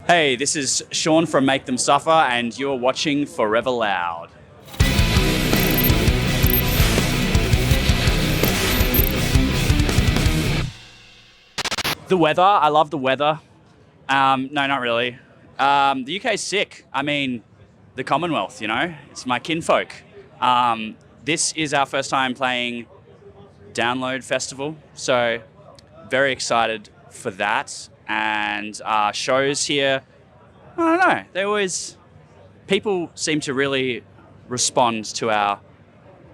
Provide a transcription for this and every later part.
Hey, this is Sean from Make Them Suffer, and you're watching Forever Loud. The weather, I love the weather. No, not really. The UK's sick. I mean, the Commonwealth, it's my kinfolk. This is our first time playing Download Festival, so very excited for that. And shows here, I don't know, people seem to really respond to our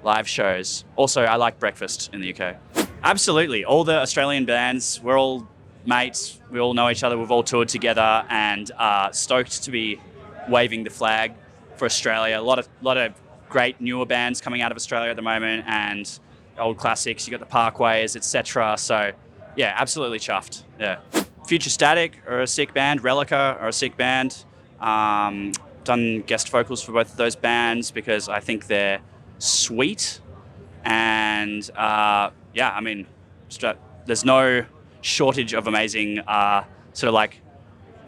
live shows. Also, I like breakfast in the UK. Absolutely, all the Australian bands, we're all mates, we all know each other, we've all toured together, and stoked to be waving the flag for Australia. A lot of great newer bands coming out of Australia at the moment, and old classics, you got the Parkways, etc. So yeah, absolutely chuffed, yeah. Future Static are a sick band, Relica are a sick band. Done guest vocals for both of those bands because I think they're sweet. And yeah, I mean, there's no shortage of amazing sort of like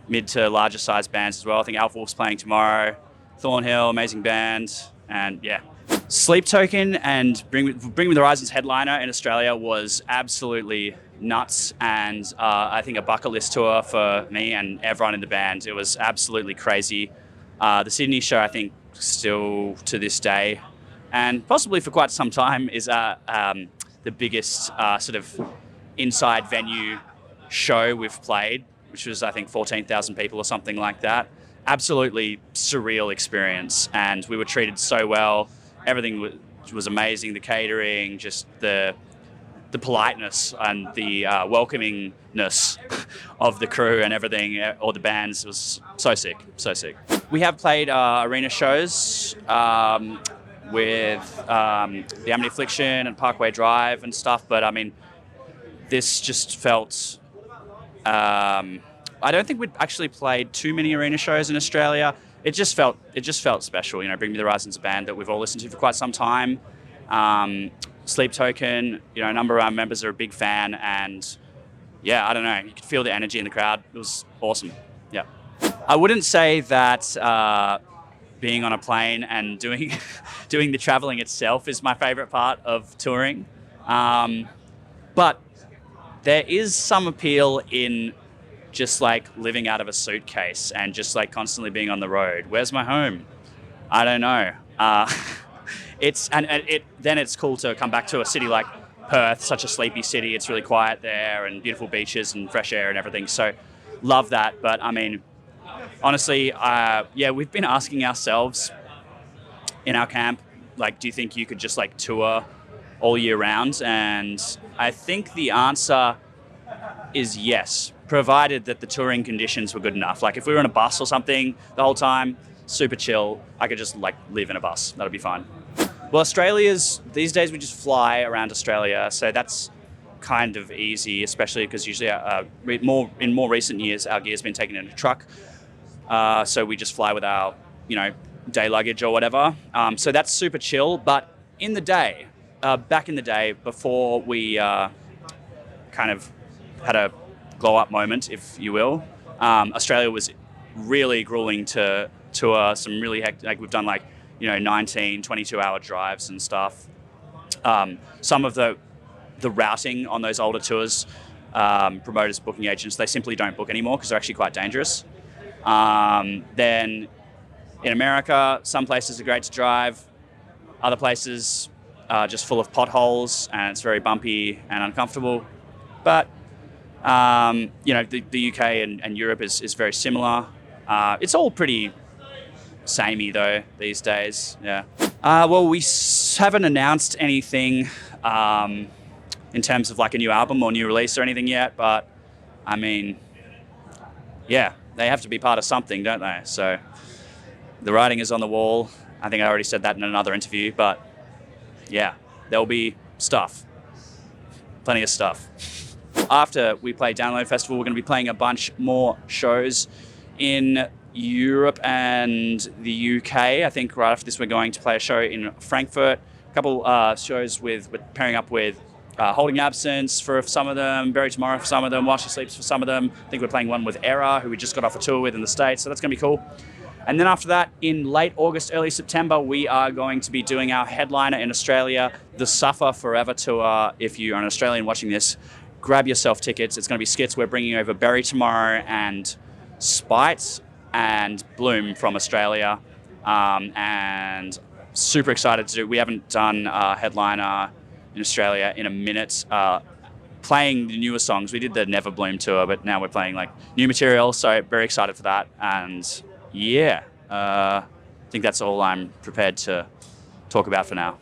mid to larger size bands as well. I think Alpha Wolf's playing tomorrow. Thornhill, amazing band, and yeah. Sleep Token and Bring Me the Horizon's headliner in Australia was absolutely nuts, and I think a bucket list tour for me and everyone in the band. It was absolutely crazy. The Sydney show, I think, still to this day, and possibly for quite some time, is the biggest sort of inside venue show we've played, which was, I think, 14,000 people or something like that. Absolutely surreal experience, and we were treated so well. Everything was amazing. The catering, just the politeness and the welcomingness of the crew and everything, or the bands, was so sick, so sick. We have played arena shows with the Amity Affliction and Parkway Drive and stuff, but I mean, this just felt... I don't think we'd actually played too many arena shows in Australia. It just felt special. Bring Me the Horizon's a band that we've all listened to for quite some time. Sleep Token, a number of our members are a big fan, and yeah, I don't know, you could feel the energy in the crowd. It was awesome. Yeah. I wouldn't say that being on a plane and doing the traveling itself is my favorite part of touring. But there is some appeal in just like living out of a suitcase and just like constantly being on the road. Where's my home? I don't know. Then it's cool to come back to a city like Perth, such a sleepy city. It's really quiet there and beautiful beaches and fresh air and everything. So love that. But I mean, honestly, yeah, we've been asking ourselves in our camp, like, do you think you could just like tour all year round? And I think the answer is yes, provided that the touring conditions were good enough. Like if we were in a bus or something the whole time, super chill, I could just like live in a bus. That'd be fine. Well, these days we just fly around Australia, so that's kind of easy, especially because usually in more recent years our gear's been taken in a truck, so we just fly with our day luggage or whatever. So that's super chill. But in the day, back in the day, before we kind of had a glow up moment, if you will, Australia was really grueling to tour. Some really like we've done like 19, 22-hour drives and stuff. Some of the routing on those older tours, promoters, booking agents, they simply don't book anymore because they're actually quite dangerous. Then in America, some places are great to drive, other places are just full of potholes and it's very bumpy and uncomfortable. But the UK and Europe is very similar. It's all pretty samey though these days. Yeah. Well, we haven't announced anything in terms of like a new album or new release or anything yet, but I mean, yeah, they have to be part of something, don't they? So the writing is on the wall. I think I already said that in another interview, but yeah, there'll be stuff. Plenty of stuff. After we play Download Festival, we're going to be playing a bunch more shows in Europe and the UK. I think right after this, we're going to play a show in Frankfurt. A couple shows we're pairing up with Holding Absence for some of them, Bury Tomorrow for some of them, While She Sleeps for some of them. I think we're playing one with Era, who we just got off a tour with in the States, so that's going to be cool. And then after that, in late August, early September, we are going to be doing our headliner in Australia, the Suffer Forever Tour. If you're an Australian watching this, grab yourself tickets. It's going to be skits. We're bringing over Bury Tomorrow and Spite and Bloom from Australia. And super excited to do. We haven't done a headliner in Australia in a minute. Playing the newer songs. We did the Never Bloom tour, but now we're playing like new material, so very excited for that. And yeah, I think that's all I'm prepared to talk about for now.